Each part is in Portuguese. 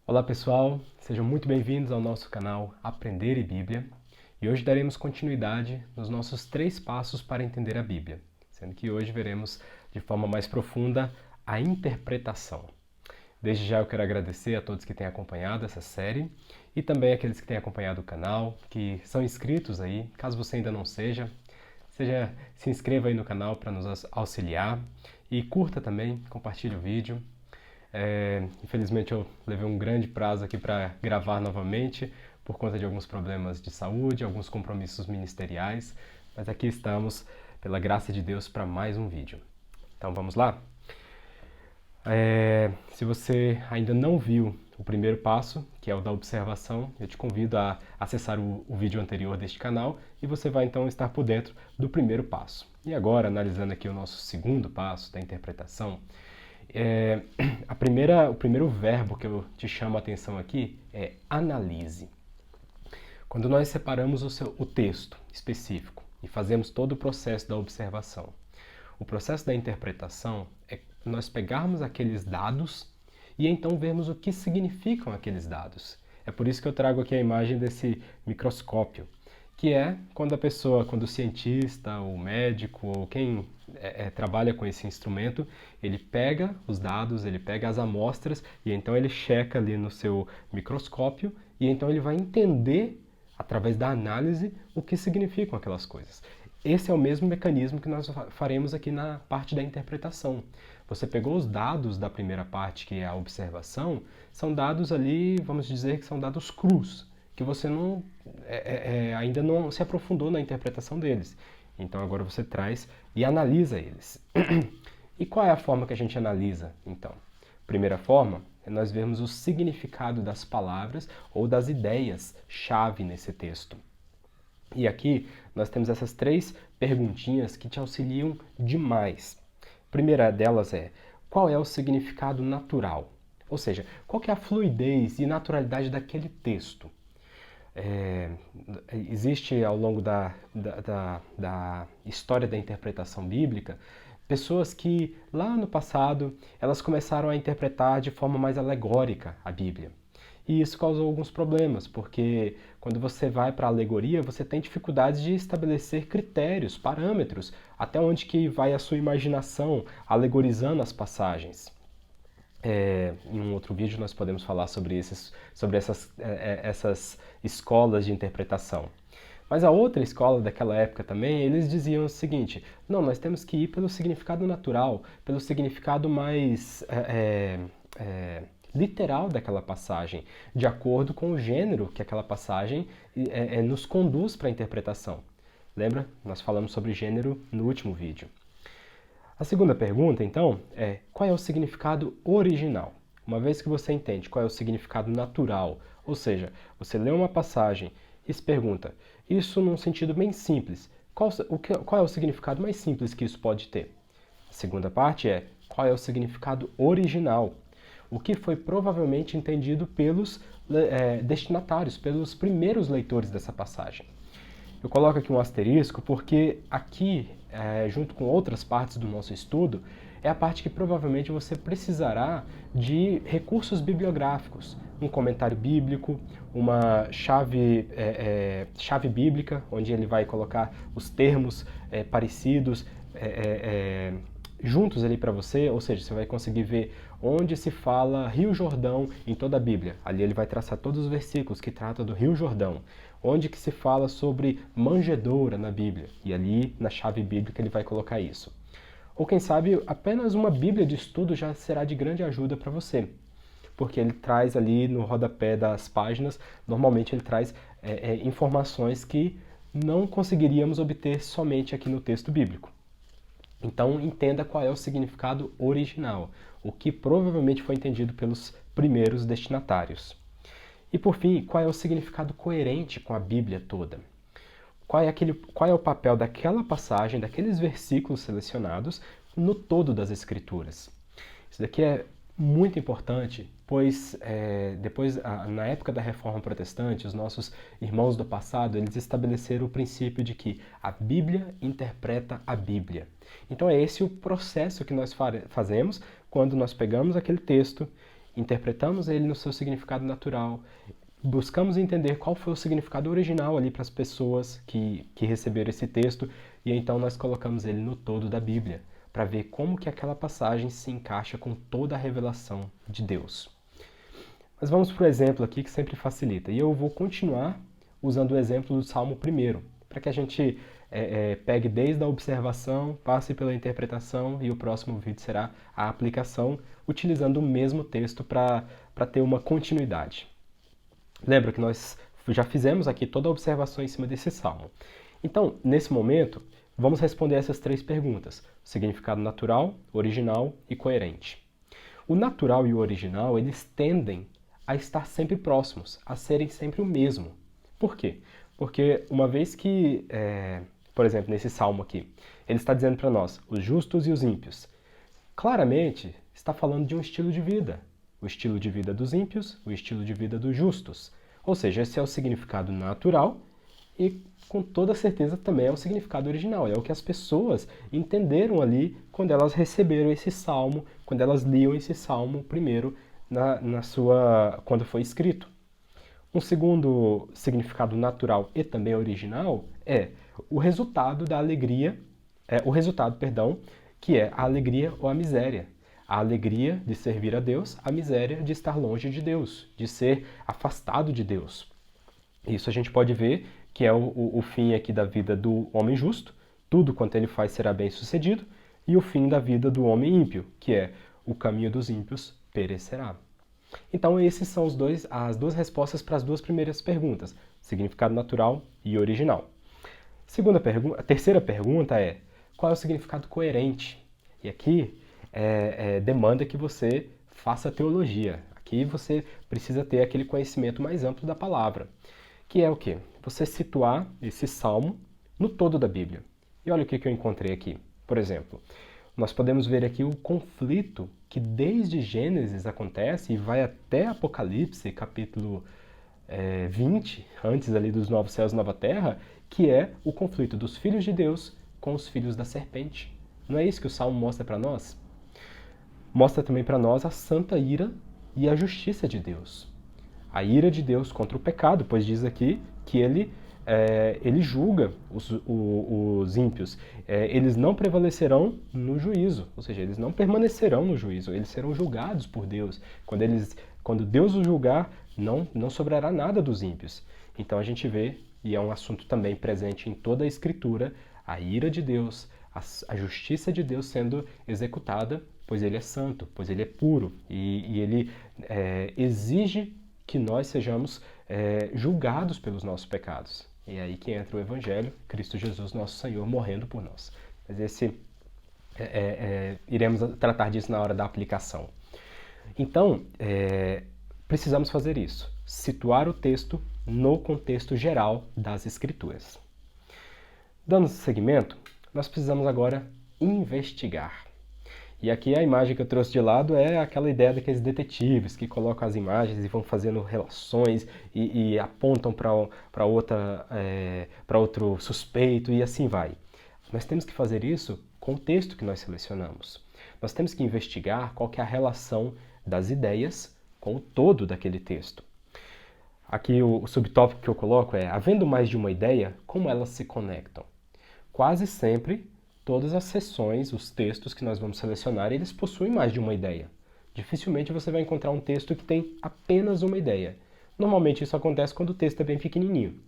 Olá pessoal, sejam muito bem-vindos ao nosso canal Aprender e Bíblia. E hoje daremos continuidade nos nossos 3 passos para entender a Bíblia, sendo que hoje veremos de forma mais profunda a interpretação. Desde já eu quero agradecer a todos que têm acompanhado essa série e também aqueles que têm acompanhado o canal, que são inscritos aí. Caso você ainda não seja, se inscreva aí no canal para nos auxiliar e curta também, compartilhe o vídeo. Infelizmente eu levei um grande prazo aqui para gravar novamente por conta de alguns problemas de saúde, alguns compromissos ministeriais, mas aqui estamos, pela graça de Deus, para mais um vídeo. Então vamos lá? Se você ainda não viu o primeiro passo, que é o da observação, eu te convido a acessar o vídeo anterior deste canal e você vai então estar por dentro do primeiro passo. E agora, analisando aqui o nosso segundo passo da interpretação, o primeiro verbo que eu te chamo a atenção aqui é analise. Quando nós separamos o texto específico e fazemos todo o processo da observação, o processo da interpretação é nós pegarmos aqueles dados e então vermos o que significam aqueles dados. É por isso que eu trago aqui a imagem desse microscópio, que é quando a pessoa, quando o cientista, o médico ou quem trabalha com esse instrumento, ele pega os dados, ele pega as amostras e então ele checa ali no seu microscópio e então ele vai entender, através da análise, o que significam aquelas coisas. Esse é o mesmo mecanismo que nós faremos aqui na parte da interpretação. Você pegou os dados da primeira parte, que é a observação, são dados ali, vamos dizer que são dados crus, que você ainda não se aprofundou na interpretação deles. Então agora você traz e analisa eles. E qual é a forma que a gente analisa, então? Primeira forma é nós vermos o significado das palavras ou das ideias-chave nesse texto. E aqui nós temos essas 3 perguntinhas que te auxiliam demais. A primeira delas é: qual é o significado natural? Ou seja, qual que é a fluidez e naturalidade daquele texto? Existe ao longo da história da interpretação bíblica pessoas que lá no passado elas começaram a interpretar de forma mais alegórica a Bíblia. E isso causou alguns problemas, porque quando você vai para a alegoria, você tem dificuldades de estabelecer critérios, parâmetros, até onde que vai a sua imaginação alegorizando as passagens. Em um outro vídeo nós podemos falar sobre essas escolas de interpretação. Mas a outra escola daquela época também, eles diziam o seguinte: não, nós temos que ir pelo significado natural, pelo significado mais literal daquela passagem, de acordo com o gênero que aquela passagem nos conduz para a interpretação. Lembra? Nós falamos sobre gênero no último vídeo. A segunda pergunta, então, é: qual é o significado original? Uma vez que você entende qual é o significado natural, ou seja, você lê uma passagem e se pergunta, isso num sentido bem simples, qual é o significado mais simples que isso pode ter? A segunda parte é: qual é o significado original? O que foi provavelmente entendido pelos destinatários, pelos primeiros leitores dessa passagem. Eu coloco aqui um asterisco porque aqui, junto com outras partes do nosso estudo, é a parte que provavelmente você precisará de recursos bibliográficos, um comentário bíblico, uma chave bíblica, onde ele vai colocar os termos parecidos juntos ali para você, ou seja, você vai conseguir ver onde se fala Rio Jordão em toda a Bíblia. Ali ele vai traçar todos os versículos que tratam do Rio Jordão. Onde que se fala sobre manjedoura na Bíblia. E ali, na chave bíblica, ele vai colocar isso. Ou quem sabe, apenas uma Bíblia de estudo já será de grande ajuda para você. Porque ele traz ali no rodapé das páginas, normalmente ele traz informações que não conseguiríamos obter somente aqui no texto bíblico. Então, entenda qual é o significado original, o que provavelmente foi entendido pelos primeiros destinatários. E por fim, qual é o significado coerente com a Bíblia toda? Qual é o papel daquela passagem, daqueles versículos selecionados no todo das Escrituras? Isso daqui é muito importante, pois depois, na época da Reforma Protestante, os nossos irmãos do passado, eles estabeleceram o princípio de que a Bíblia interpreta a Bíblia. Então é esse o processo que nós fazemos quando nós pegamos aquele texto interpretamos ele no seu significado natural, buscamos entender qual foi o significado original ali para as pessoas que receberam esse texto, e então nós colocamos ele no todo da Bíblia, para ver como que aquela passagem se encaixa com toda a revelação de Deus. Mas vamos para o exemplo aqui que sempre facilita, e eu vou continuar usando o exemplo do Salmo 1, para que a gente pegue desde a observação, passe pela interpretação, e o próximo vídeo será a aplicação, utilizando o mesmo texto para ter uma continuidade. Lembra que nós já fizemos aqui toda a observação em cima desse salmo. Então, nesse momento, vamos responder essas 3 perguntas: significado natural, original e coerente. O natural e o original, eles tendem a estar sempre próximos, a serem sempre o mesmo. Por quê? Porque uma vez que, por exemplo, nesse salmo aqui, ele está dizendo para nós, os justos e os ímpios, claramente está falando de um estilo de vida. O estilo de vida dos ímpios, o estilo de vida dos justos. Ou seja, esse é o significado natural e com toda certeza também é o significado original. É o que as pessoas entenderam ali quando elas receberam esse salmo, quando elas liam esse salmo primeiro quando foi escrito. Um segundo significado natural e também original é o resultado da alegria, que é a alegria ou a miséria. A alegria de servir a Deus, a miséria de estar longe de Deus, de ser afastado de Deus. Isso a gente pode ver que é o fim aqui da vida do homem justo, tudo quanto ele faz será bem sucedido, e o fim da vida do homem ímpio, que é o caminho dos ímpios perecerá. Então esses são as duas respostas para as 2 primeiras perguntas, significado natural e original. A terceira pergunta é, qual é o significado coerente? E aqui demanda que você faça teologia. Aqui você precisa ter aquele conhecimento mais amplo da palavra, que é o quê? Você situar esse salmo no todo da Bíblia. E olha o que eu encontrei aqui. Por exemplo, nós podemos ver aqui o conflito que desde Gênesis acontece e vai até Apocalipse, capítulo 20, antes ali dos novos céus e nova terra, que é o conflito dos filhos de Deus com os filhos da serpente. Não é isso que o salmo mostra para nós? Mostra também para nós a santa ira e a justiça de Deus. A ira de Deus contra o pecado, pois diz aqui que ele julga os ímpios. Eles não prevalecerão no juízo, ou seja, eles não permanecerão no juízo, eles serão julgados por Deus. Quando Deus os julgar, não sobrará nada dos ímpios. Então a gente vê, e é um assunto também presente em toda a Escritura, a ira de Deus, a justiça de Deus sendo executada, pois ele é santo, pois ele é puro, e ele exige que nós sejamos julgados pelos nossos pecados. E é aí que entra o Evangelho, Cristo Jesus, nosso Senhor, morrendo por nós. Mas iremos tratar disso na hora da aplicação. Então, precisamos fazer isso, situar o texto no contexto geral das Escrituras. Dando seguimento, nós precisamos agora investigar. E aqui a imagem que eu trouxe de lado é aquela ideia daqueles detetives que colocam as imagens e vão fazendo relações e apontam para outro suspeito e assim vai. Nós temos que fazer isso com o texto que nós selecionamos. Nós temos que investigar qual que é a relação das ideias com o todo daquele texto. Aqui o subtópico que eu coloco é: havendo mais de uma ideia, como elas se conectam? Quase sempre, todas as seções, os textos que nós vamos selecionar, eles possuem mais de uma ideia. Dificilmente você vai encontrar um texto que tem apenas uma ideia. Normalmente isso acontece quando o texto é bem pequenininho.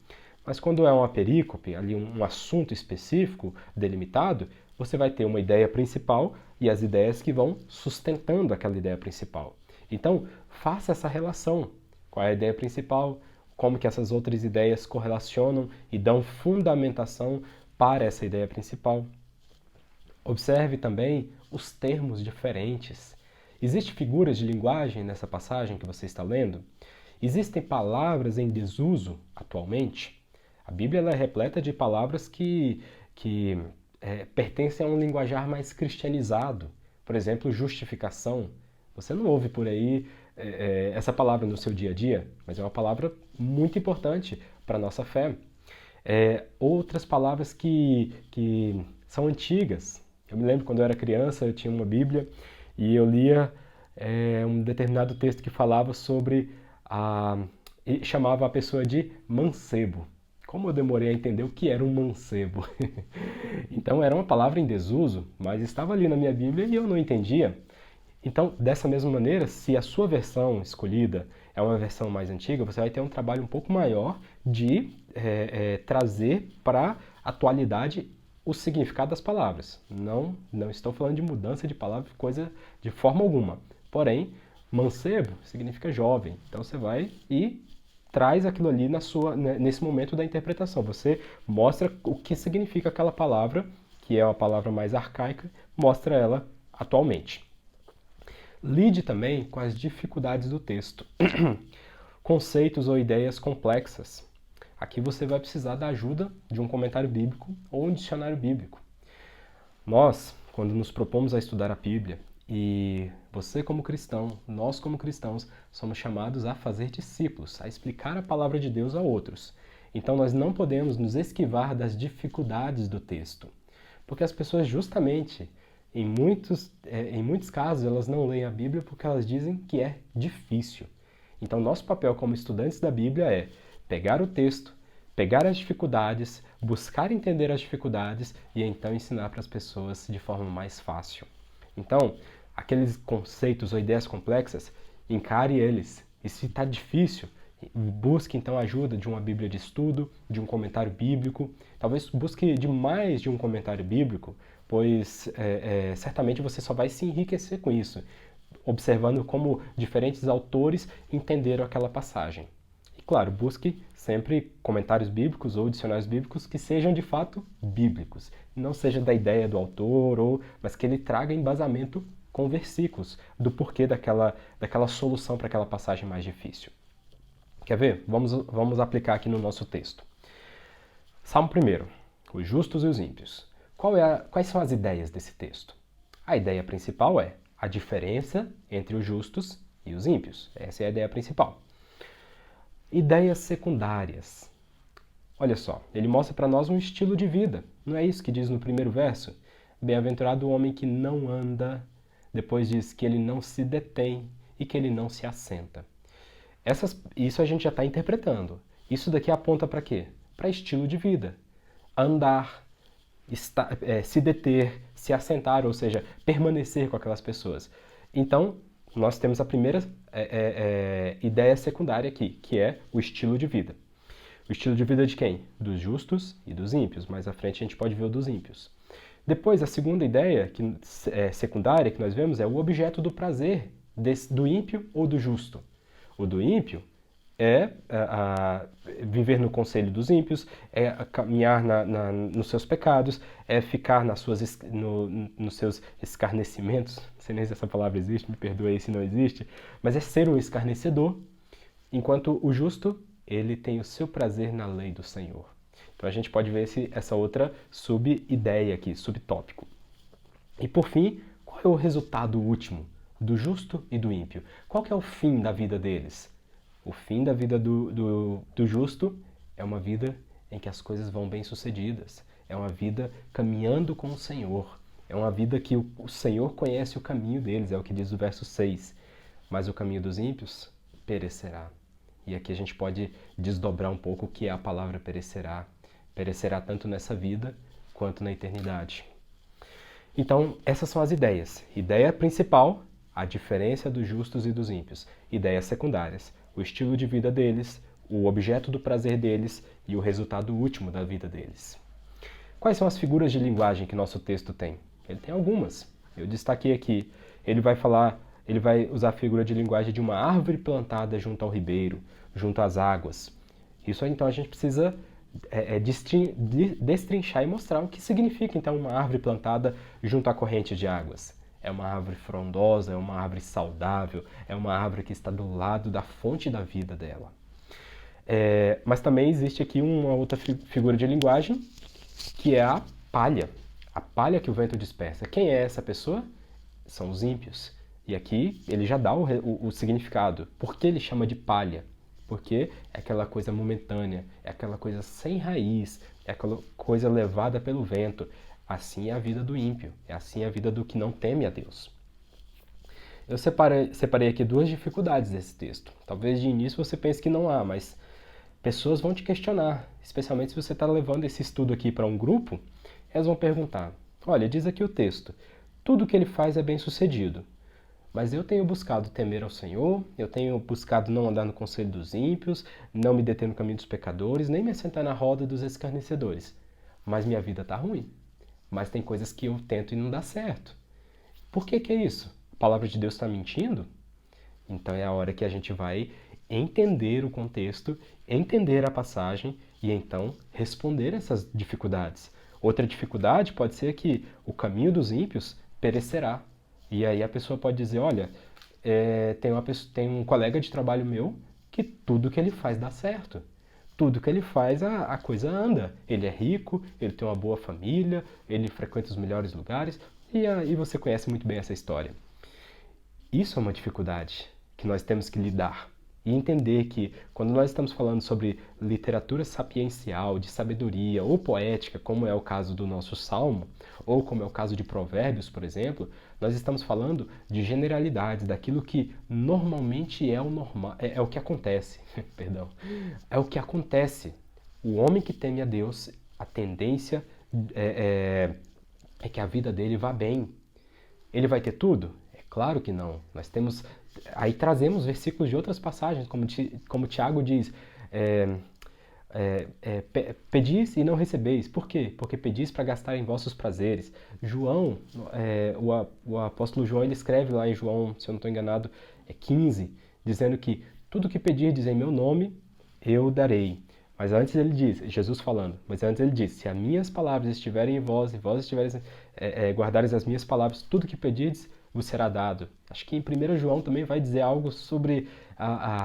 Mas quando é uma perícope, ali um assunto específico, delimitado, você vai ter uma ideia principal e as ideias que vão sustentando aquela ideia principal. Então, faça essa relação. Qual é a ideia principal? Como que essas outras ideias correlacionam e dão fundamentação para essa ideia principal? Observe também os termos diferentes. Existem figuras de linguagem nessa passagem que você está lendo? Existem palavras em desuso atualmente? A Bíblia ela é repleta de palavras que pertencem a um linguajar mais cristianizado. Por exemplo, justificação. Você não ouve por aí essa palavra no seu dia a dia, mas é uma palavra muito importante para a nossa fé. Outras palavras que são antigas. Eu me lembro quando eu era criança, eu tinha uma Bíblia e eu lia um determinado texto que falava sobre e chamava a pessoa de mancebo. Como eu demorei a entender o que era um mancebo? Então era uma palavra em desuso, mas estava ali na minha Bíblia e eu não entendia. Então, dessa mesma maneira, se a sua versão escolhida é uma versão mais antiga, você vai ter um trabalho um pouco maior de trazer para a atualidade o significado das palavras. Não estou falando de mudança de palavra, coisa de forma alguma. Porém, mancebo significa jovem. Então você vai e traz aquilo ali nesse momento da interpretação. Você mostra o que significa aquela palavra, que é uma palavra mais arcaica, mostra ela atualmente. Lide também com as dificuldades do texto. Conceitos ou ideias complexas. Aqui você vai precisar da ajuda de um comentário bíblico ou um dicionário bíblico. Nós, quando nos propomos a estudar a Bíblia, e você como cristão, nós como cristãos, somos chamados a fazer discípulos, a explicar a palavra de Deus a outros. Então nós não podemos nos esquivar das dificuldades do texto, porque as pessoas justamente, em muitos casos, elas não leem a Bíblia porque elas dizem que é difícil. Então nosso papel como estudantes da Bíblia é pegar o texto, pegar as dificuldades, buscar entender as dificuldades e então ensinar para as pessoas de forma mais fácil. Então, aqueles conceitos ou ideias complexas, encare eles. E se está difícil, busque então a ajuda de uma Bíblia de estudo, de um comentário bíblico. Talvez busque de mais de um comentário bíblico, pois certamente você só vai se enriquecer com isso, observando como diferentes autores entenderam aquela passagem. E claro, busque sempre comentários bíblicos ou dicionários bíblicos que sejam de fato bíblicos. Não seja da ideia do autor, mas que ele traga embasamento com versículos do porquê daquela solução para aquela passagem mais difícil. Quer ver? Vamos aplicar aqui no nosso texto. Salmo 1, os justos e os ímpios. Quais são as ideias desse texto? A ideia principal é a diferença entre os justos e os ímpios. Essa é a ideia principal. Ideias secundárias. Olha só, ele mostra para nós um estilo de vida. Não é isso que diz no primeiro verso? Bem-aventurado o homem que não anda, depois diz que ele não se detém e que ele não se assenta. Isso a gente já está interpretando. Isso daqui aponta para quê? Para estilo de vida. Andar, se deter, se assentar, ou seja, permanecer com aquelas pessoas. Então, nós temos a primeira ideia secundária aqui, que é o estilo de vida. O estilo de vida de quem? Dos justos e dos ímpios. Mais à frente a gente pode ver o dos ímpios. Depois, a segunda ideia secundária que nós vemos é o objeto do prazer do ímpio ou do justo. O do ímpio é viver no conselho dos ímpios, é caminhar nos seus pecados, é ficar nos seus escarnecimentos. Não sei nem se essa palavra existe, me perdoe aí se não existe, mas é ser um escarnecedor, enquanto o justo, ele tem o seu prazer na lei do Senhor. Então a gente pode ver essa outra sub-ideia aqui, subtópico. E por fim, qual é o resultado último do justo e do ímpio? Qual que é o fim da vida deles? O fim da vida do justo é uma vida em que as coisas vão bem sucedidas. É uma vida caminhando com o Senhor. É uma vida que o Senhor conhece o caminho deles, é o que diz o verso 6. Mas o caminho dos ímpios perecerá. E aqui a gente pode desdobrar um pouco o que é a palavra perecerá. Perecerá tanto nessa vida quanto na eternidade. Então, essas são as ideias. Ideia principal, a diferença dos justos e dos ímpios. Ideias secundárias, o estilo de vida deles, o objeto do prazer deles e o resultado último da vida deles. Quais são as figuras de linguagem que nosso texto tem? Ele tem algumas. Eu destaquei aqui. Ele vai usar a figura de linguagem de uma árvore plantada junto ao ribeiro, junto às águas. Isso então a gente precisa destrinchar e mostrar o que significa então uma árvore plantada junto à corrente de águas. É uma árvore frondosa, é uma árvore saudável, é uma árvore que está do lado da fonte da vida dela. Mas também existe aqui uma outra figura de linguagem, que é a palha que o vento dispersa. Quem é essa pessoa? São os ímpios. E aqui ele já dá o significado. Por que ele chama de palha? Porque é aquela coisa momentânea, é aquela coisa sem raiz, é aquela coisa levada pelo vento. Assim é a vida do ímpio, é assim a vida do que não teme a Deus. Eu separei aqui duas dificuldades desse texto. Talvez de início você pense que não há, mas pessoas vão te questionar, especialmente se você está levando esse estudo aqui para um grupo, elas vão perguntar: olha, diz aqui o texto, tudo que ele faz é bem-sucedido, mas eu tenho buscado temer ao Senhor, eu tenho buscado não andar no conselho dos ímpios, não me deter no caminho dos pecadores, nem me assentar na roda dos escarnecedores. Mas minha vida está ruim. Mas tem coisas que eu tento e não dá certo. Por que que é isso? A palavra de Deus está mentindo? Então é a hora que a gente vai entender o contexto, entender a passagem e então responder essas dificuldades. Outra dificuldade pode ser que o caminho dos ímpios perecerá. E aí a pessoa pode dizer, olha, tem um colega de trabalho meu que tudo que ele faz dá certo. Tudo que ele faz, a coisa anda. Ele é rico, ele tem uma boa família, ele frequenta os melhores lugares, e você conhece muito bem essa história. Isso é uma dificuldade que nós temos que lidar e entender que quando nós estamos falando sobre literatura sapiencial, de sabedoria ou poética, como é o caso do nosso Salmo, ou como é o caso de Provérbios, por exemplo, nós estamos falando de generalidades, daquilo que normalmente é o normal, é o que acontece, perdão, é o que acontece. O homem que teme a Deus, a tendência é que a vida dele vá bem. Ele vai ter tudo? É claro que não. Aí trazemos versículos de outras passagens, como Tiago diz, pedis e não recebeis. Por quê? Porque pedis para gastar em vossos prazeres. João, o apóstolo João, ele escreve lá em João, se eu não estou enganado, 15, dizendo que tudo que pedirdes em meu nome, eu darei. Mas antes ele diz, Jesus falando, mas antes ele diz, se as minhas palavras estiverem em vós, e vós estiveres, guardares as minhas palavras, tudo que pedirdes vos será dado. Acho que em 1 João também vai dizer algo sobre,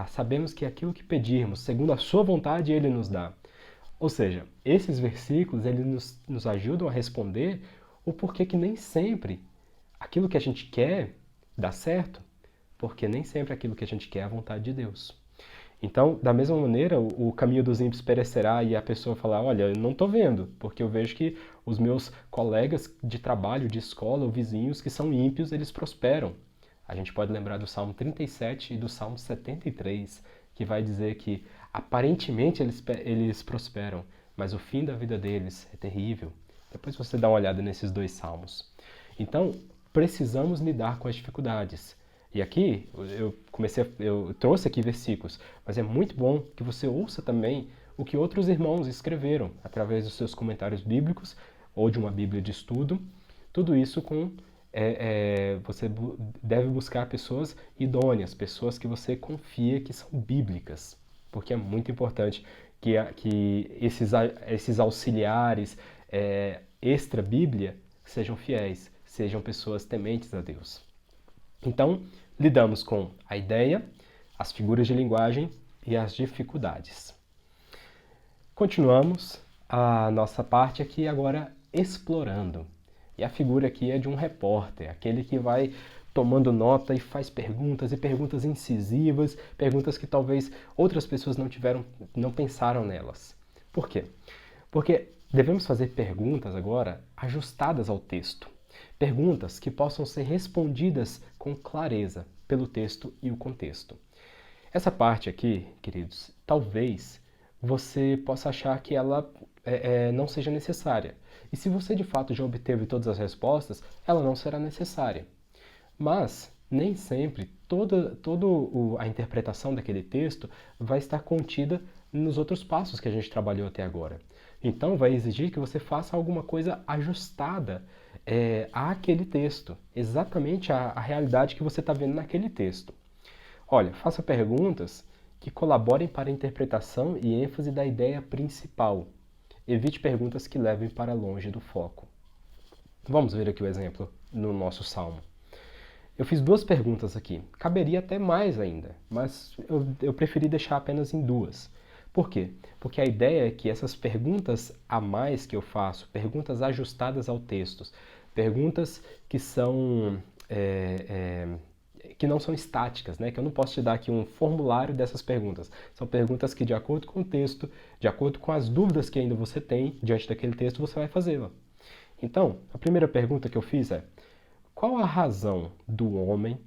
sabemos que aquilo que pedirmos, segundo a sua vontade, ele nos dá. Ou seja, esses versículos, eles nos ajudam a responder o porquê que nem sempre aquilo que a gente quer dá certo, porque nem sempre aquilo que a gente quer é a vontade de Deus. Então, da mesma maneira, o caminho dos ímpios perecerá e a pessoa falar, olha, eu não estou vendo, porque eu vejo que os meus colegas de trabalho, de escola ou vizinhos que são ímpios, eles prosperam. A gente pode lembrar do Salmo 37 e do Salmo 73, que vai dizer que aparentemente eles prosperam, mas o fim da vida deles é terrível. Depois você dá uma olhada nesses dois salmos. Então, precisamos lidar com as dificuldades. E aqui eu trouxe aqui versículos, mas é muito bom que você ouça também o que outros irmãos escreveram através dos seus comentários bíblicos ou de uma Bíblia de estudo. Tudo isso você deve buscar pessoas idôneas, pessoas que você confia que são bíblicas, porque é muito importante que esses auxiliares extra-bíblia sejam fiéis, sejam pessoas tementes a Deus. Então, lidamos com a ideia, as figuras de linguagem e as dificuldades. Continuamos a nossa parte aqui agora explorando. E a figura aqui é de um repórter, aquele que vai tomando nota e faz perguntas, e perguntas incisivas, perguntas que talvez outras pessoas não pensaram nelas. Por quê? Porque devemos fazer perguntas agora ajustadas ao texto. Perguntas que possam ser respondidas com clareza pelo texto e o contexto. Essa parte aqui, queridos, talvez você possa achar que ela não seja necessária. E se você de fato já obteve todas as respostas, ela não será necessária. Mas nem sempre toda a interpretação daquele texto vai estar contida nos outros passos que a gente trabalhou até agora. Então vai exigir que você faça alguma coisa ajustada àquele texto, exatamente à realidade que você está vendo naquele texto. Olha, faça perguntas que colaborem para a interpretação e ênfase da ideia principal. Evite perguntas que levem para longe do foco. Vamos ver aqui o exemplo no nosso salmo. Eu fiz duas perguntas aqui. Caberia até mais ainda, mas eu preferi deixar apenas em duas. Por quê? Porque a ideia é que essas perguntas a mais que eu faço, perguntas ajustadas ao texto, perguntas que que não são estáticas, né? Que eu não posso te dar aqui um formulário dessas perguntas. São perguntas que, de acordo com o texto, de acordo com as dúvidas que ainda você tem diante daquele texto, você vai fazê-la. Então, a primeira pergunta que eu fiz é: qual a razão do homem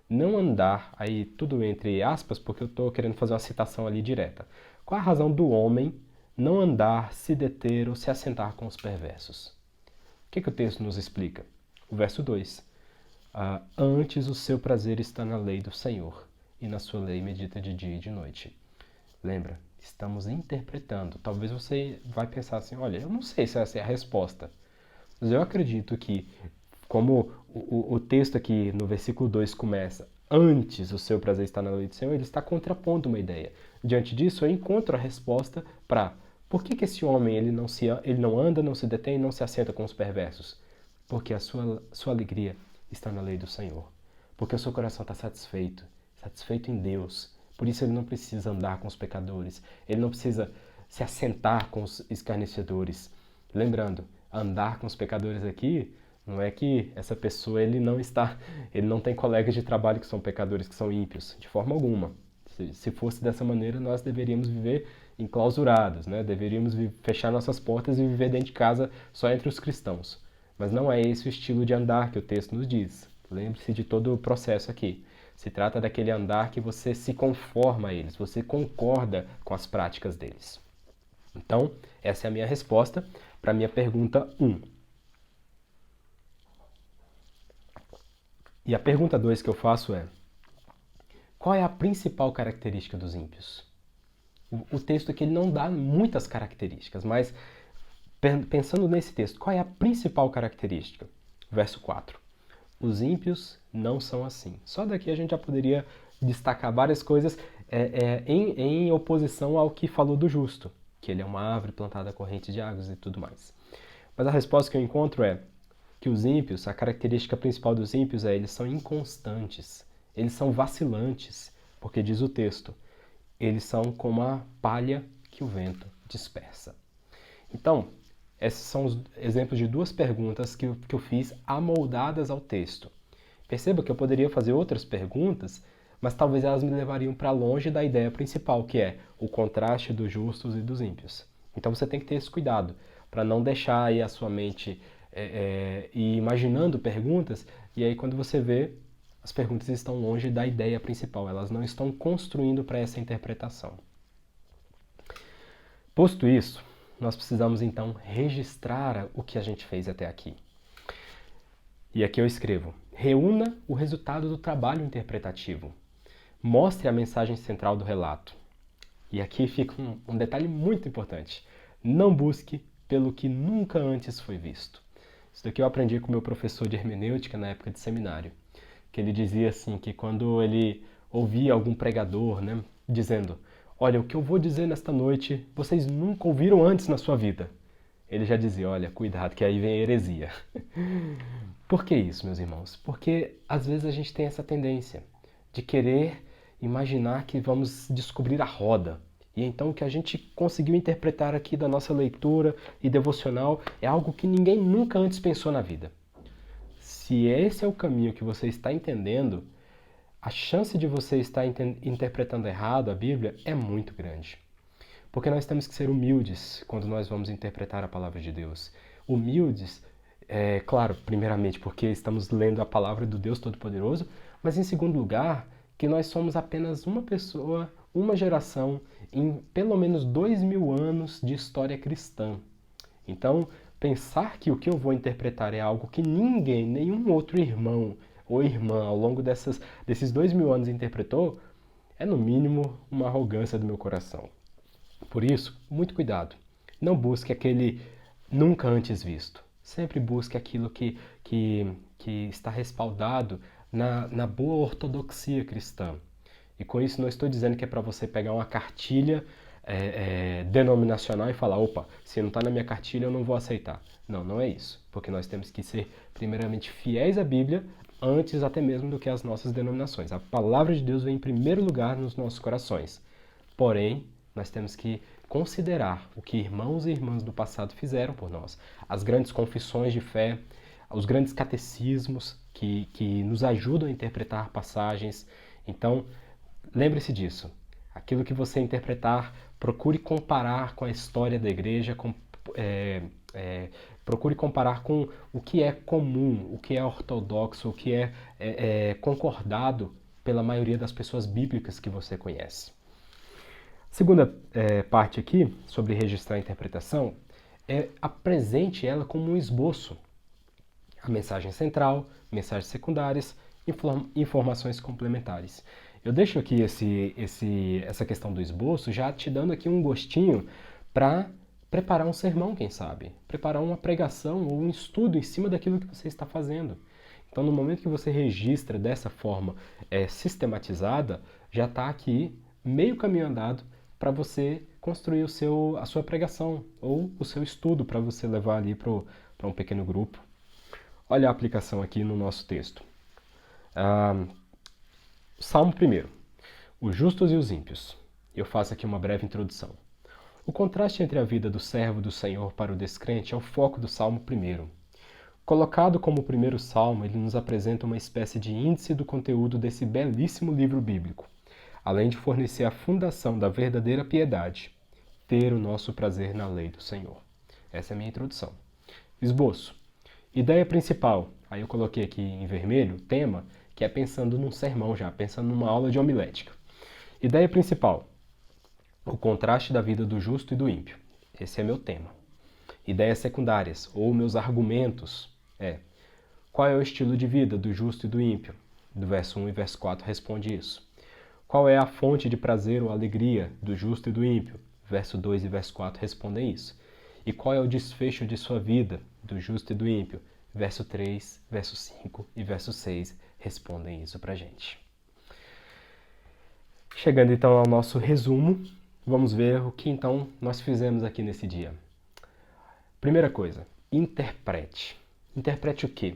não andar, aí tudo entre aspas, porque eu estou querendo fazer uma citação ali direta. Qual a razão do homem não andar, se deter ou se assentar com os perversos? O que o texto nos explica? O verso 2. Antes o seu prazer está na lei do Senhor, e na sua lei medita de dia e de noite. Lembra? Estamos interpretando. Talvez você vai pensar assim, olha, eu não sei se essa é a resposta. Mas eu acredito que, como o texto aqui no versículo 2 começa, antes o seu prazer está na lei do Senhor, ele está contrapondo uma ideia. Diante disso, eu encontro a resposta para por que esse homem ele não anda, não se detém, não se assenta com os perversos? Porque a sua alegria está na lei do Senhor. Porque o seu coração está satisfeito em Deus. Por isso ele não precisa andar com os pecadores, ele não precisa se assentar com os escarnecedores. Lembrando, andar com os pecadores aqui não é que essa pessoa ele não tem colegas de trabalho que são pecadores, que são ímpios, de forma alguma. Se fosse dessa maneira, nós deveríamos viver enclausurados, né? Deveríamos fechar nossas portas e viver dentro de casa só entre os cristãos. Mas não é esse o estilo de andar que o texto nos diz. Lembre-se de todo o processo aqui. Se trata daquele andar que você se conforma a eles, você concorda com as práticas deles. Então, essa é a minha resposta para a minha pergunta 1. E a pergunta 2 que eu faço é: qual é a principal característica dos ímpios? O texto aqui ele não dá muitas características, mas pensando nesse texto, qual é a principal característica? Verso 4. Os ímpios não são assim. Só daqui a gente já poderia destacar várias coisas em oposição ao que falou do justo, que ele é uma árvore plantada à corrente de águas e tudo mais. Mas a resposta que eu encontro é que os ímpios, a característica principal dos ímpios é eles são inconstantes, eles são vacilantes, porque diz o texto, eles são como a palha que o vento dispersa. Então, esses são os exemplos de duas perguntas que eu fiz amoldadas ao texto. Perceba que eu poderia fazer outras perguntas, mas talvez elas me levariam para longe da ideia principal, que é o contraste dos justos e dos ímpios. Então você tem que ter esse cuidado, para não deixar aí a sua mente ir imaginando perguntas, e aí quando você vê, as perguntas estão longe da ideia principal, elas não estão construindo para essa interpretação. Posto isso, nós precisamos então registrar o que a gente fez até aqui. E aqui eu escrevo: reúna o resultado do trabalho interpretativo. Mostre a mensagem central do relato. E aqui fica um detalhe muito importante. Não busque pelo que nunca antes foi visto. Isso daqui eu aprendi com meu professor de hermenêutica na época de seminário. Que ele dizia assim, que quando ele ouvia algum pregador, né, dizendo: olha, o que eu vou dizer nesta noite, vocês nunca ouviram antes na sua vida. Ele já dizia, olha, cuidado que aí vem a heresia. Por que isso, meus irmãos? Porque às vezes a gente tem essa tendência de querer imaginar que vamos descobrir a roda. E então o que a gente conseguiu interpretar aqui da nossa leitura e devocional é algo que ninguém nunca antes pensou na vida. Se esse é o caminho que você está entendendo, a chance de você estar interpretando errado a Bíblia é muito grande. Porque nós temos que ser humildes quando nós vamos interpretar a palavra de Deus. Humildes, claro, primeiramente porque estamos lendo a palavra do Deus Todo-Poderoso, mas em segundo lugar, que nós somos apenas uma pessoa, uma geração, em pelo menos 2000 anos de história cristã. Então, pensar que o que eu vou interpretar é algo que ninguém, nenhum outro irmão ou irmã ao longo desses 2000 anos interpretou, é no mínimo uma arrogância do meu coração. Por isso, muito cuidado. Não busque aquele nunca antes visto. Sempre busque aquilo que está respaldado na boa ortodoxia cristã. E com isso não estou dizendo que é para você pegar uma cartilha denominacional e falar, opa, se não está na minha cartilha eu não vou aceitar. Não, não é isso. Porque nós temos que ser primeiramente fiéis à Bíblia, antes até mesmo do que as nossas denominações. A palavra de Deus vem em primeiro lugar nos nossos corações. Porém, nós temos que considerar o que irmãos e irmãs do passado fizeram por nós. As grandes confissões de fé, os grandes catecismos que nos ajudam a interpretar passagens. Então, lembre-se disso. Aquilo que você interpretar, procure comparar com a história da igreja, Procure comparar com o que é comum, o que é ortodoxo, o que é concordado pela maioria das pessoas bíblicas que você conhece. Segunda parte aqui, sobre registrar a interpretação, apresente ela como um esboço. A mensagem central, mensagens secundárias, informações complementares. Eu deixo aqui essa questão do esboço já te dando aqui um gostinho para preparar um sermão, quem sabe? Preparar uma pregação ou um estudo em cima daquilo que você está fazendo. Então, no momento que você registra dessa forma sistematizada, já está aqui meio caminho andado para você construir a sua pregação ou o seu estudo para você levar ali para um pequeno grupo. Olha a aplicação aqui no nosso texto. Salmo 1. Os justos e os ímpios. Eu faço aqui uma breve introdução. O contraste entre a vida do servo do Senhor para o descrente é o foco do Salmo 1. Colocado como o primeiro salmo, ele nos apresenta uma espécie de índice do conteúdo desse belíssimo livro bíblico, além de fornecer a fundação da verdadeira piedade, ter o nosso prazer na lei do Senhor. Essa é a minha introdução. Esboço. Ideia principal. Aí eu coloquei aqui em vermelho, tema, que é pensando num sermão já, pensando numa aula de homilética. Ideia principal. O contraste da vida do justo e do ímpio. Esse é meu tema. Ideias secundárias, ou meus argumentos, qual é o estilo de vida do justo e do ímpio? Do verso 1 e verso 4 responde isso. Qual é a fonte de prazer ou alegria do justo e do ímpio? Verso 2 e verso 4 respondem isso. E qual é o desfecho de sua vida do justo e do ímpio? Verso 3, verso 5 e verso 6 respondem isso pra gente. Chegando então ao nosso resumo, vamos ver o que então nós fizemos aqui nesse dia. Primeira coisa, interprete. Interprete o quê?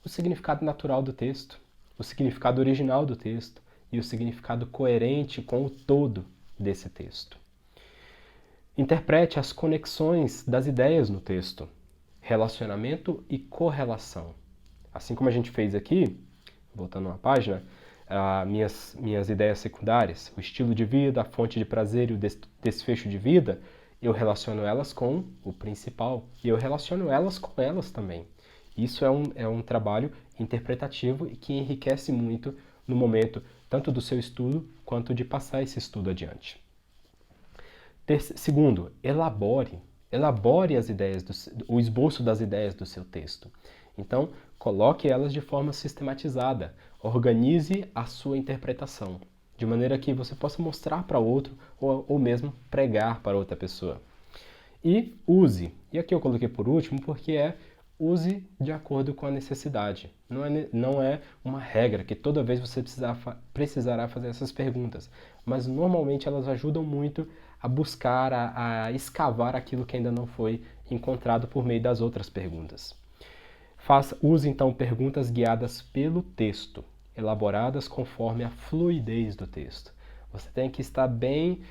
O significado natural do texto, o significado original do texto e o significado coerente com o todo desse texto. Interprete as conexões das ideias no texto, relacionamento e correlação. Assim como a gente fez aqui, voltando uma página, minhas ideias secundárias, o estilo de vida, a fonte de prazer e o desfecho de vida, eu relaciono elas com o principal e eu relaciono elas com elas também. Isso é um trabalho interpretativo e que enriquece muito no momento tanto do seu estudo quanto de passar esse estudo adiante. Segundo, elabore as ideias, o esboço das ideias do seu texto. Então, coloque elas de forma sistematizada, organize a sua interpretação, de maneira que você possa mostrar para outro ou mesmo pregar para outra pessoa. E use, e aqui eu coloquei por último porque use de acordo com a necessidade. Não é uma regra que toda vez você precisará fazer essas perguntas, mas normalmente elas ajudam muito a buscar, a escavar aquilo que ainda não foi encontrado por meio das outras perguntas. Use então perguntas guiadas pelo texto, elaboradas conforme a fluidez do texto. Você tem que estar bem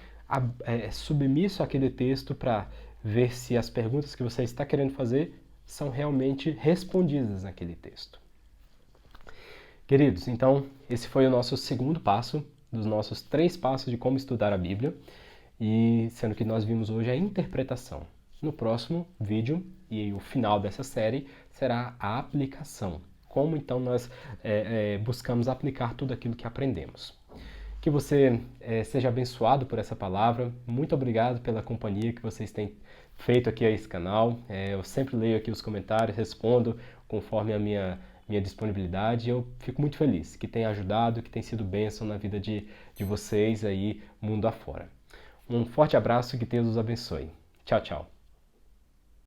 submisso àquele texto para ver se as perguntas que você está querendo fazer são realmente respondidas naquele texto. Queridos, então esse foi o nosso segundo passo dos nossos 3 passos de como estudar a Bíblia, e sendo que nós vimos hoje a interpretação. No próximo vídeo e o final dessa série será a aplicação. Como então nós buscamos aplicar tudo aquilo que aprendemos. Que você seja abençoado por essa palavra. Muito obrigado pela companhia que vocês têm feito aqui a esse canal. Eu sempre leio aqui os comentários, respondo conforme a minha disponibilidade. Eu fico muito feliz que tenha ajudado, que tenha sido bênção na vida de vocês aí, mundo afora. Um forte abraço e que Deus os abençoe. Tchau, tchau.